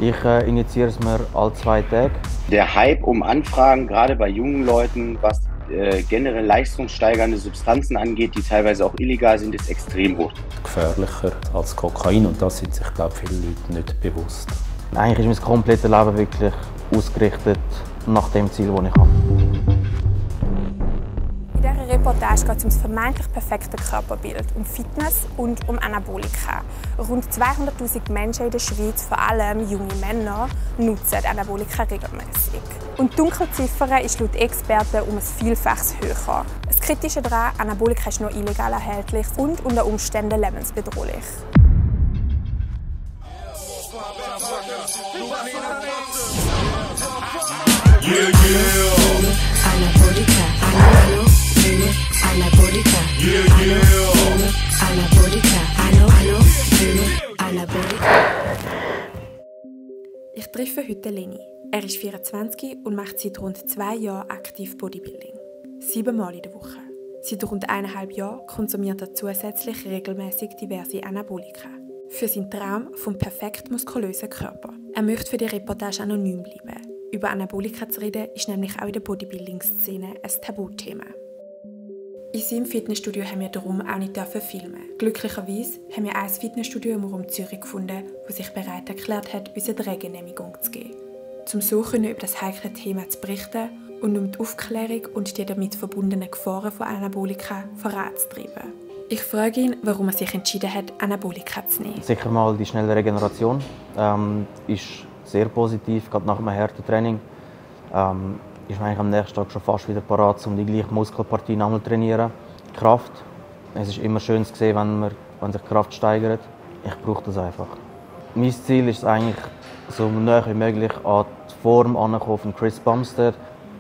Ich injiziere es mir alle 2 Tage. Der Hype um Anfragen, gerade bei jungen Leuten, was generell leistungssteigernde Substanzen angeht, die teilweise auch illegal sind, ist extrem hoch. Gefährlicher als Kokain und das sind sich, glaube ich, viele Leute nicht bewusst. Eigentlich ist mein komplettes Leben wirklich ausgerichtet nach dem Ziel, das ich habe. In dieser Reportage geht es um das vermeintlich perfekte Körperbild, um Fitness und um Anabolika. Rund 200'000 Menschen in der Schweiz, vor allem junge Männer, nutzen Anabolika regelmäßig. Und die Dunkelziffer ist laut Experten um ein Vielfaches höher. Das Kritische daran, Anabolika ist nur illegal erhältlich und unter Umständen lebensbedrohlich. Yeah, yeah. Anabolika, Anabolika, yeah, yeah. Anabolika, Anabolika. Ich treffe heute Leni. Er ist 24 und macht seit rund 2 Jahren aktiv Bodybuilding. 7 Mal in der Woche. Seit rund 1,5 Jahren konsumiert er zusätzlich regelmäßig diverse Anabolika. Für seinen Traum vom perfekt muskulösen Körper. Er möchte für die Reportage anonym bleiben. Über Anabolika zu reden, ist nämlich auch in der Bodybuilding-Szene ein Tabuthema. In seinem Fitnessstudio haben wir darum auch nicht filmen. Glücklicherweise haben wir ein Fitnessstudio im Raum Zürich gefunden, das sich bereit erklärt hat, uns eine Drehgenehmigung zu geben. Um so über das heikle Thema zu berichten und um die Aufklärung und die damit verbundenen Gefahren von Anabolika voranzutreiben. Ich frage ihn, warum er sich entschieden hat, Anabolika zu nehmen. Sicher mal die schnelle Regeneration ist sehr positiv, gerade nach einem harten Training. Ist man eigentlich am nächsten Tag schon fast wieder parat, um die gleiche Muskelpartie nochmal zu trainieren. Kraft. Es ist immer schön zu sehen, wenn sich die Kraft steigert. Ich brauche das einfach. Mein Ziel ist es eigentlich, so nah wie möglich an die Form anzukommen von Chris Bumstead.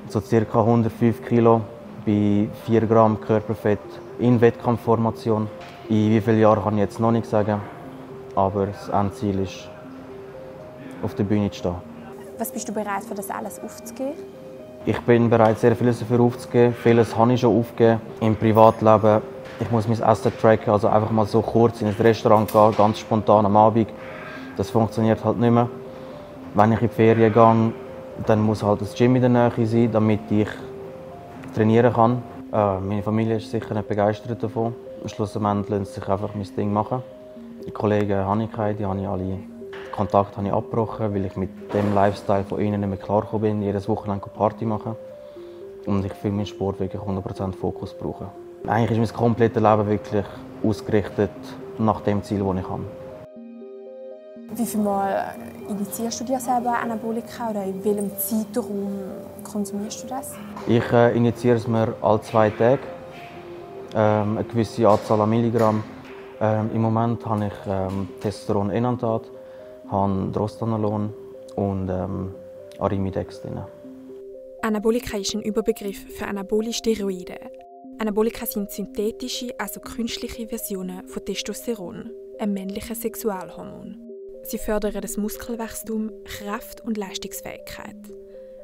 So ca. 105 Kilo bei 4 Gramm Körperfett in Wettkampfformation. In wie vielen Jahren kann ich jetzt noch nicht sagen, aber das Endziel ist, auf der Bühne zu stehen. Was bist du bereit, für das alles aufzugeben? Ich bin bereit, sehr vieles dafür aufzugeben. Vieles habe ich schon aufgegeben. Im Privatleben, ich muss mein Essen tracken, also einfach mal so kurz in ein Restaurant gehen, ganz spontan am Abend. Das funktioniert halt nicht mehr. Wenn ich in die Ferien gehe, dann muss halt das Gym in der Nähe sein, damit ich trainieren kann. Meine Familie ist sicher nicht begeistert davon. Schlussendlich lassen sie sich einfach mein Ding machen. Die Kollegen habe ich keine, die habe ich alle. Kontakt habe ich abgebrochen, weil ich mit dem Lifestyle von ihnen nicht mehr klargekommen bin, jedes Wochenende Party machen. Und ich für meinen Sport wirklich 100% Fokus brauche. Eigentlich ist mein komplettes Leben wirklich ausgerichtet nach dem Ziel, das ich habe. Wie viel Mal injizierst du dir selber Anabolika oder in welchem Zeitraum konsumierst du das? Ich injiziere es mir alle 2 Tage, eine gewisse Anzahl an Milligramm. Im Moment habe ich Testosteron Enantat, habe Drostanolon und Arimidex drin. Anabolika ist ein Überbegriff für anabole Steroide. Anabolika sind synthetische, also künstliche Versionen von Testosteron, einem männlichen Sexualhormon. Sie fördern das Muskelwachstum, Kraft und Leistungsfähigkeit.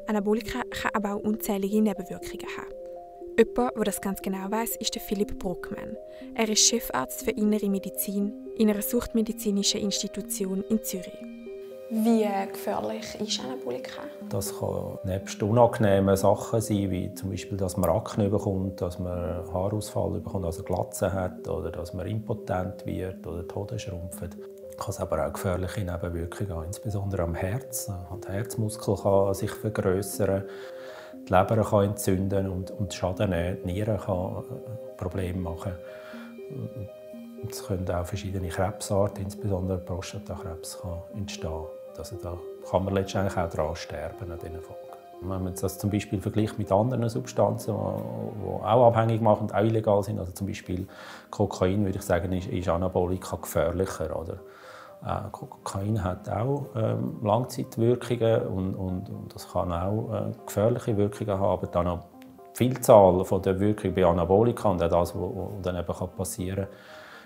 Anabolika kann aber auch unzählige Nebenwirkungen haben. Jemand, der das ganz genau weiss, ist Philipp Bruckmann. Er ist Chefarzt für Innere Medizin in einer suchtmedizinischen Institution in Zürich. Wie gefährlich ist Anabolika? Das kann nebst unangenehmen Sachen sein, wie zum Beispiel, dass man Akne bekommt, dass man Haarausfall bekommt, also Glatze hat, oder dass man impotent wird oder die Hoden schrumpfen. Kann es aber auch gefährliche Nebenwirkungen haben, insbesondere am Herz. Der Herzmuskel kann sich vergrößern, die Leber kann entzünden und Schaden nehmen, die Nieren kann Probleme machen. Es können auch verschiedene Krebsarten, insbesondere Prostatakrebs, entstehen. Also da kann man letztendlich auch daran sterben an diesen Folgen. Wenn man das zum Beispiel vergleicht mit anderen Substanzen, die auch abhängig machen und auch illegal sind, also zum Beispiel Kokain, würde ich sagen, ist Anabolika gefährlicher. Oder? Kokain hat auch Langzeitwirkungen und das kann auch gefährliche Wirkungen haben, aber dann auch die Vielzahl von der Wirkung bei Anabolika und auch das, was dann eben passieren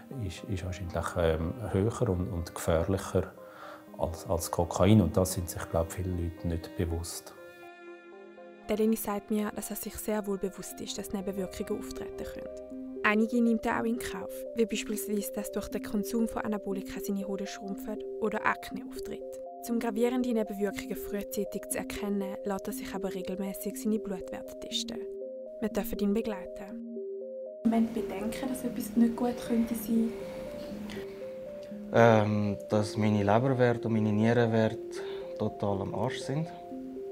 kann, ist wahrscheinlich höher und gefährlicher als Kokain und das sind sich, glaube ich, viele Leute nicht bewusst. Der Leni sagt mir, dass er sich sehr wohl bewusst ist, dass Nebenwirkungen auftreten können. Einige nimmt er auch in Kauf, wie beispielsweise, dass durch den Konsum von Anabolika seine Hoden schrumpfen oder Akne auftritt. Um gravierende Nebenwirkungen frühzeitig zu erkennen, lässt er sich aber regelmäßig seine Blutwerte testen. Wir dürfen ihn begleiten. Wenn Sie bedenken, dass etwas nicht gut könnte sein? Dass meine Leberwerte und meine Nierenwerte total am Arsch sind.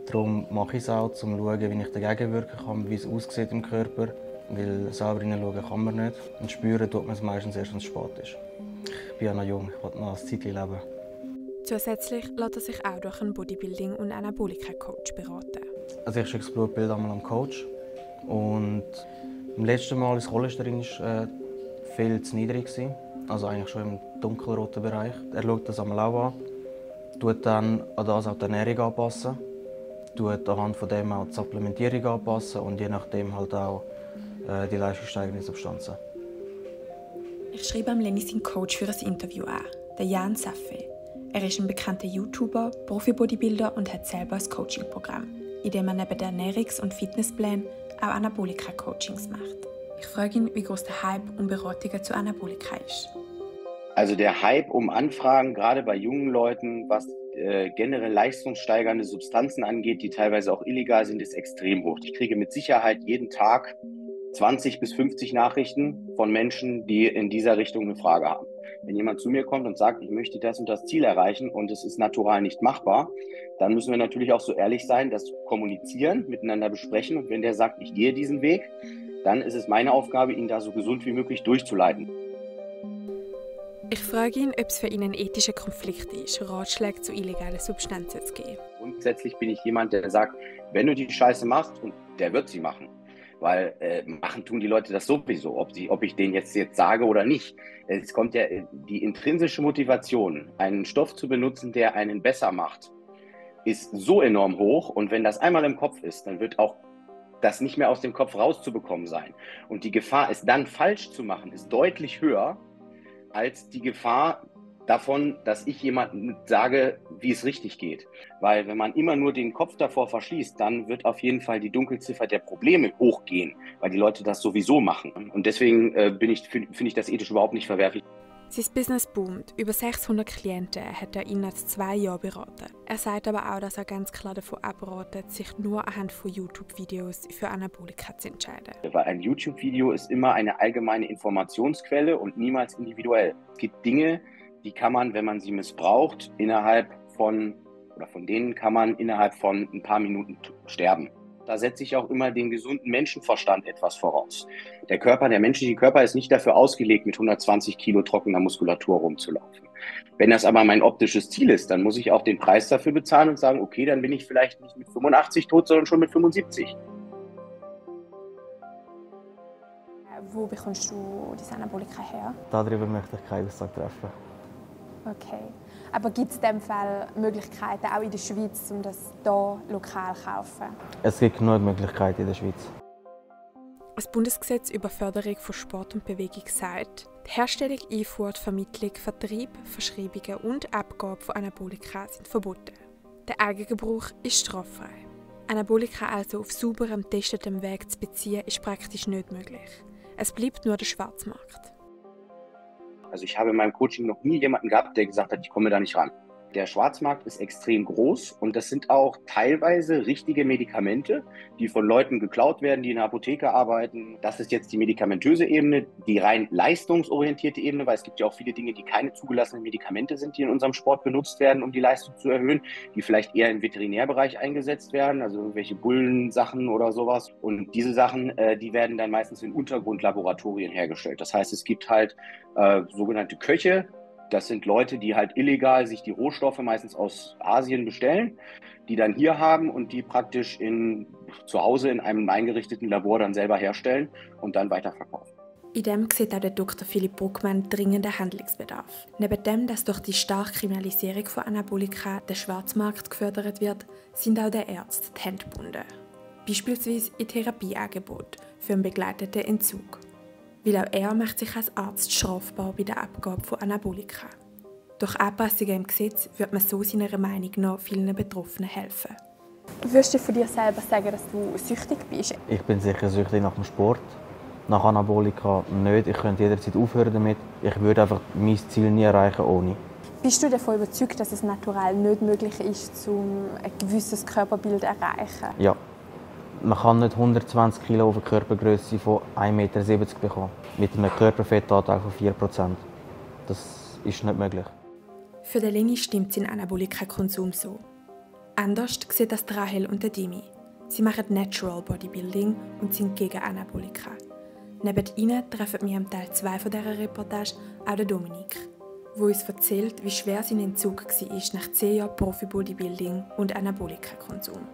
Darum mache ich es auch, um zu schauen, wie ich dagegen wirken kann, wie es aussieht im Körper. Weil selber hineinschauen kann man nicht. Und spüren tut man es meistens erst, wenn es spät ist. Ich bin ja noch jung, ich will noch ein Zeitchen leben. Zusätzlich lässt er sich auch durch einen Bodybuilding- und Anabolika-Coach beraten. Also ich schicke das Blutbild einmal am Coach. Und beim letzten Mal war das Cholesterin viel zu niedrig. Also eigentlich schon im dunkelroten Bereich. Er schaut das einmal auch an, tut dann an das auch die Ernährung anpassen, tut anhand von dem auch die Supplementierung anpassen und je nachdem halt auch die leistungssteigenden Substanzen. Ich schreibe Leni seinen Coach für ein Interview an, den Jan Saffe. Er ist ein bekannter YouTuber, Profi-Bodybuilder und hat selber ein Coaching-Programm, in dem er neben den Ernährungs- und Fitnessplänen auch Anabolika-Coachings macht. Ich frage ihn, wie groß der Hype um Beratungen zu Anabolika ist. Also der Hype um Anfragen, gerade bei jungen Leuten, was generell leistungssteigernde Substanzen angeht, die teilweise auch illegal sind, ist extrem hoch. Ich kriege mit Sicherheit jeden Tag 20 bis 50 Nachrichten von Menschen, die in dieser Richtung eine Frage haben. Wenn jemand zu mir kommt und sagt, ich möchte das und das Ziel erreichen und es ist natural nicht machbar, dann müssen wir natürlich auch so ehrlich sein, das kommunizieren, miteinander besprechen. Und wenn der sagt, ich gehe diesen Weg, dann ist es meine Aufgabe, ihn da so gesund wie möglich durchzuleiten. Ich frage ihn, ob es für ihn ein ethischer Konflikt ist, Ratschläge zu illegalen Substanzen zu geben. Grundsätzlich bin ich jemand, der sagt, wenn du die Scheiße machst, und der wird sie machen. Weil machen tun die Leute das sowieso, ob ich denen jetzt sage oder nicht. Es kommt ja die intrinsische Motivation, einen Stoff zu benutzen, der einen besser macht, ist so enorm hoch. Und wenn das einmal im Kopf ist, dann wird auch das nicht mehr aus dem Kopf rauszubekommen sein. Und die Gefahr, es dann falsch zu machen, ist deutlich höher als die Gefahr davon, dass ich jemandem sage, wie es richtig geht. Weil wenn man immer nur den Kopf davor verschließt, dann wird auf jeden Fall die Dunkelziffer der Probleme hochgehen, weil die Leute das sowieso machen. Und deswegen finde ich das ethisch überhaupt nicht verwerflich. Sein Business boomt. Über 600 Klienten hat er ihn nach 2 Jahren beraten. Er sagt aber auch, dass er ganz klar davon abratet, sich nur anhand von YouTube-Videos für Anabolika zu entscheiden. Weil ein YouTube-Video ist immer eine allgemeine Informationsquelle und niemals individuell. Es gibt Dinge, die kann man, wenn man sie missbraucht, von denen kann man innerhalb von ein paar Minuten sterben. Da setze ich auch immer den gesunden Menschenverstand etwas voraus. Der menschliche Körper ist nicht dafür ausgelegt, mit 120 Kilo trockener Muskulatur rumzulaufen. Wenn das aber mein optisches Ziel ist, dann muss ich auch den Preis dafür bezahlen und sagen, okay, dann bin ich vielleicht nicht mit 85 tot, sondern schon mit 75. Wo bekommst du diese Anabolika her? Darüber möchte ich keine Aussage treffen. Okay. Aber gibt es in diesem Fall Möglichkeiten, auch in der Schweiz, um das hier lokal zu kaufen? Es gibt genug Möglichkeiten in der Schweiz. Das Bundesgesetz über Förderung von Sport und Bewegung sagt, die Herstellung, Einfuhr, Vermittlung, Vertrieb, Verschreibungen und Abgabe von Anabolika sind verboten. Der Eigengebrauch ist straffrei. Anabolika also auf sauberem, testetem Weg zu beziehen, ist praktisch nicht möglich. Es bleibt nur der Schwarzmarkt. Also ich habe in meinem Coaching noch nie jemanden gehabt, der gesagt hat, ich komme da nicht ran. Der Schwarzmarkt ist extrem groß und das sind auch teilweise richtige Medikamente, die von Leuten geklaut werden, die in der Apotheke arbeiten. Das ist jetzt die medikamentöse Ebene, die rein leistungsorientierte Ebene, weil es gibt ja auch viele Dinge, die keine zugelassenen Medikamente sind, die in unserem Sport benutzt werden, um die Leistung zu erhöhen, die vielleicht eher im Veterinärbereich eingesetzt werden, also irgendwelche Bullensachen oder sowas. Und diese Sachen, die werden dann meistens in Untergrundlaboratorien hergestellt. Das heißt, es gibt halt sogenannte Köche. Das sind Leute, die halt illegal sich die Rohstoffe meistens aus Asien bestellen, die dann hier haben und die praktisch zu Hause in einem eingerichteten Labor dann selber herstellen und dann weiterverkaufen. In dem sieht auch der Dr. Philipp Bruckmann dringenden Handlungsbedarf. Neben dem, dass durch die starke Kriminalisierung von Anabolika der Schwarzmarkt gefördert wird, sind auch den Ärzten die Hände gebunden. Beispielsweise in Therapieangeboten für einen begleiteten Entzug. Weil auch er macht sich als Arzt strafbar bei der Abgabe von Anabolika. Durch Anpassungen im Gesetz wird man so seiner Meinung nach vielen Betroffenen helfen. Würdest du von dir selber sagen, dass du süchtig bist? Ich bin sicher süchtig nach dem Sport. Nach Anabolika nicht. Ich könnte jederzeit aufhören damit. Ich würde einfach mein Ziel nie erreichen ohne. Bist du davon überzeugt, dass es natural nicht möglich ist, um ein gewisses Körperbild zu erreichen? Ja. Man kann nicht 120 Kg auf eine Körpergröße von 1,70 Meter bekommen. Mit einem Körperfettanteil von 4%. Das ist nicht möglich. Für Leni stimmt sein Anabolika-Konsum so. Anders sieht das Rahel und Dimi. Sie machen Natural Bodybuilding und sind gegen Anabolika. Neben ihnen treffen wir am Teil 2 von dieser Reportage auch den Dominik, der uns erzählt, wie schwer sein Entzug war nach 10 Jahren Profi-Bodybuilding und Anabolika-Konsum.